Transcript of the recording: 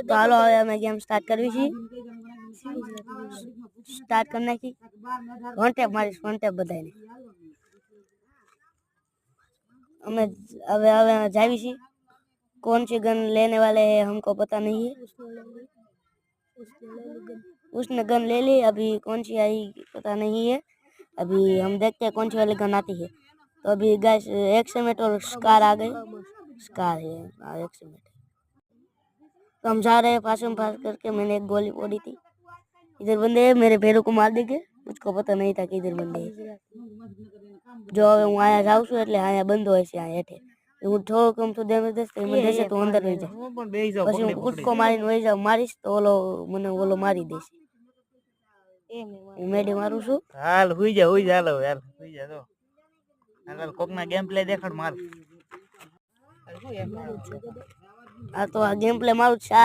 तो हालो હવે અમે ગેમ સ્ટાર્ટ કરવી છે સ્ટાર્ટ કરી નાખી વન ટેપ મારીશ વન ટેપ બધાને हमें अब जावी सी कौन सी गन लेने वाले हैं हमको पता नहीं है उसने गन ले ली अभी कौन सी आई पता नहीं है अभी हम देखते हैं कौन सी वाली गन आती है तो अभी गैस एक्समेट और स्कार आ गए स्कार है एक्समेट तो हम जा रहे हैं पास में पास करके मैंने एक गोली फोड़ी थी इधर बंदे मेरे पैरों को मार देंगे मुझको पता नहीं था कि इधर बंदे जो હવે હું આયા જાઉં છું એટલે આયા બંધ હોય છે આ હેઠે હું થોડો કમ તો દેશે તો અંદર વહી જાય પછી હું કૂદકો મારીને વહી જાઉં મારીશ તો ઓલો મને ઓલો મારી દેશે હું મેડી મારું છું હાલ હુઈ જા હાલો યાર હુઈ જા તો હાલ કોકના ગેમ પ્લે દેખાડ માર આ તો આ ગેમ પ્લે મારું છે